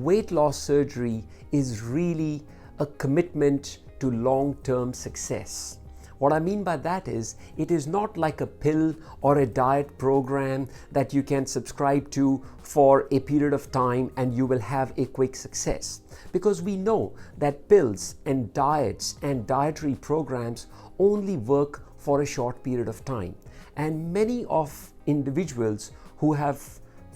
weight loss surgery is really a commitment to long-term success. What I mean by that is, it is not like a pill or a diet program that you can subscribe to for a period of time and you will have a quick success. Because we know that pills and diets and dietary programs only work for a short period of time. And many of individuals who have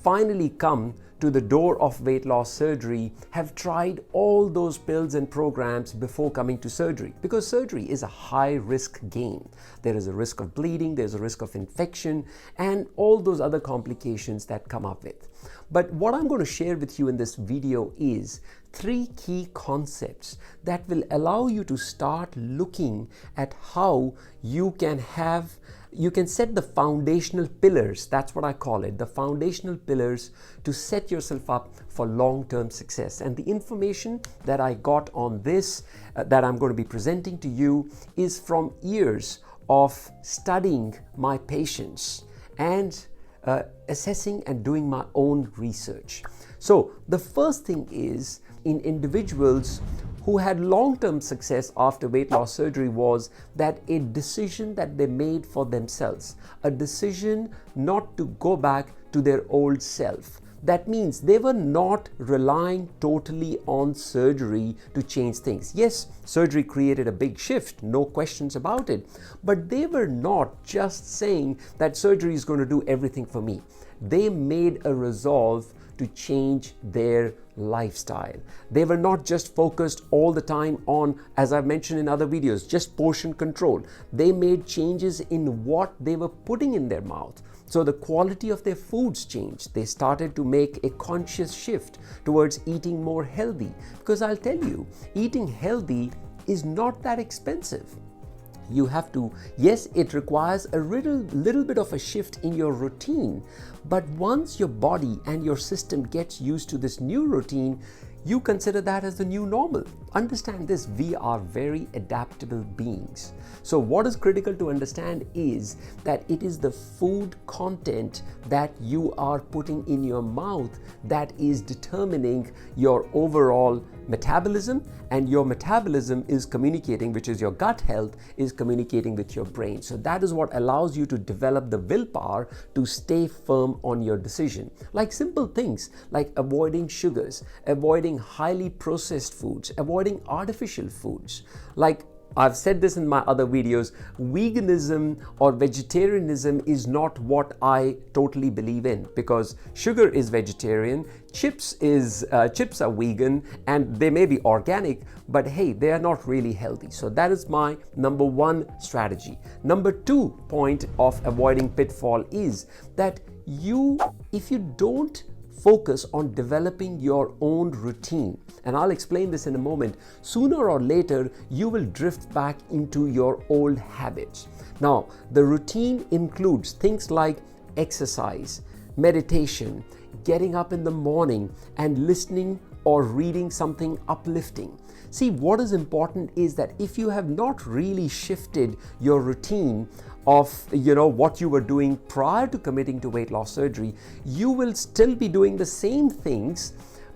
finally come to the door of weight loss surgery have tried all those pills and programs before coming to surgery, because surgery is a high risk game. There is a risk of bleeding, there's a risk of infection, and all those other complications that come up with. But what I'm going to share with you in this video is 3 key concepts that will allow you to start looking at how you can set the foundational pillars, that's what I call it, the foundational pillars to set yourself up for long-term success. And the information that I got on this, that I'm going to be presenting to you, is from years of studying my patients and assessing and doing my own research. So the first thing is, in individuals who had long-term success after weight loss surgery, was that a decision that they made for themselves, a decision not to go back to their old self. That means they were not relying totally on surgery to change things. Yes, surgery created a big shift, no questions about it, but they were not just saying that surgery is going to do everything for me. They made a resolve to change their lifestyle. They were not just focused all the time on, as I've mentioned in other videos, just portion control. They made changes in what they were putting in their mouth. So the quality of their foods changed. They started to make a conscious shift towards eating more healthy. Because I'll tell you, eating healthy is not that expensive. You have to, yes, it requires a little bit of a shift in your routine, but once your body and your system gets used to this new routine, you consider that as the new normal. Understand this, we are very adaptable beings. So what is critical to understand is that it is the food content that you are putting in your mouth that is determining your overall metabolism, and your metabolism is communicating, which is your gut health, is communicating with your brain. So that is what allows you to develop the willpower to stay firm on your decision. Like simple things like avoiding sugars, avoiding highly processed foods, avoiding artificial foods. Like I've said this in my other videos, veganism or vegetarianism is not what I totally believe in, because sugar is vegetarian, chips are vegan, and they may be organic, but hey, they are not really healthy. So that is my number 1 strategy. Number 2 point of avoiding pitfall is that if you don't focus on developing your own routine, and I'll explain this in a moment, sooner or later you will drift back into your old habits. Now, the routine includes things like exercise, meditation, getting up in the morning and listening or reading something uplifting. See, what is important is that if you have not really shifted your routine of what you were doing prior to committing to weight loss surgery, you will still be doing the same things,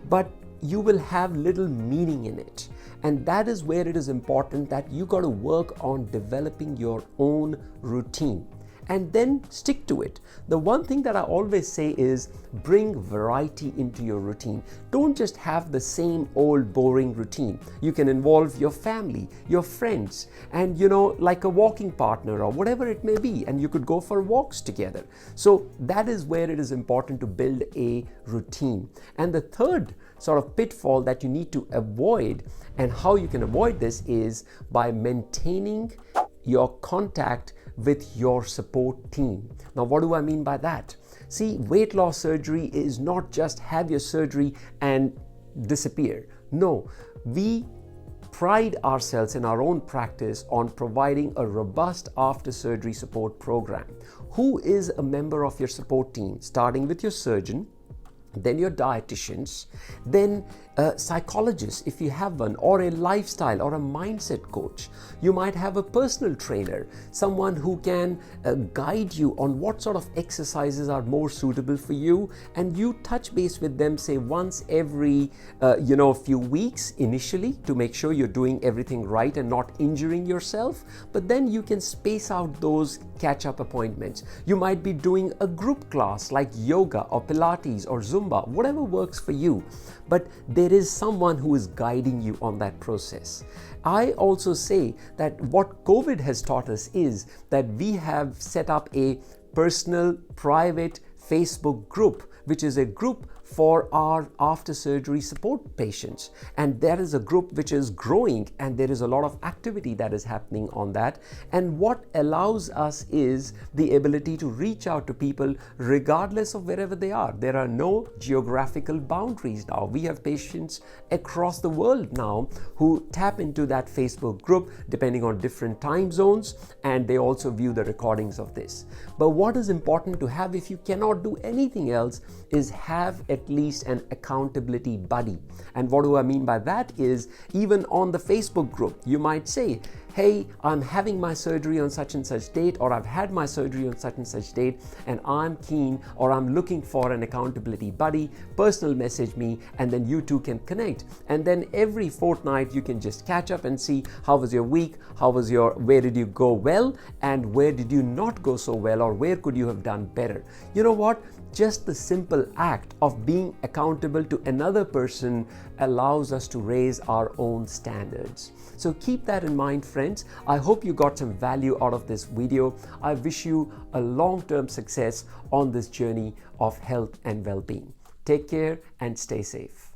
but you will have little meaning in it. And that is where it is important that you got to work on developing your own routine and then stick to it. The one thing that I always say is bring variety into your routine. Don't just have the same old boring routine. You can involve your family, your friends, and like a walking partner or whatever it may be, and you could go for walks together. So that is where it is important to build a routine. And the third sort of pitfall that you need to avoid, and how you can avoid this, is by maintaining your contact with your support team. Now, what do I mean by that? See, weight loss surgery is not just have your surgery and disappear. No, we pride ourselves in our own practice on providing a robust after-surgery support program. Who is a member of your support team? Starting with your surgeon, then your dietitians, then a psychologist if you have one, or a lifestyle or a mindset coach. You might have a personal trainer, someone who can guide you on what sort of exercises are more suitable for you, and you touch base with them, say once every few weeks initially, to make sure you're doing everything right and not injuring yourself. But then you can space out those catch-up appointments. You might be doing a group class like yoga or Pilates or Zumba, whatever works for you. But there is someone who is guiding you on that process. I also say that what COVID has taught us is that we have set up a personal, private Facebook group, which is a group for our after surgery support patients. And there is a group which is growing, and there is a lot of activity that is happening on that. And what allows us is the ability to reach out to people regardless of wherever they are. There are no geographical boundaries now. We have patients across the world now who tap into that Facebook group depending on different time zones, and they also view the recordings of this. But what is important to have, if you cannot do anything else, is have at least an accountability buddy. And what do I mean by that is, even on the Facebook group, you might say, hey, I'm having my surgery on such and such date, or I've had my surgery on such and such date, and I'm keen, or I'm looking for an accountability buddy. Personal message me, and then you two can connect. And then every fortnight you can just catch up and see how was your week, where did you go well, and where did you not go so well, or where could you have done better. You know what? Just the simple act of being accountable to another person allows us to raise our own standards. So keep that in mind, friends. I hope you got some value out of this video. I wish you a long-term success on this journey of health and well-being. Take care and stay safe.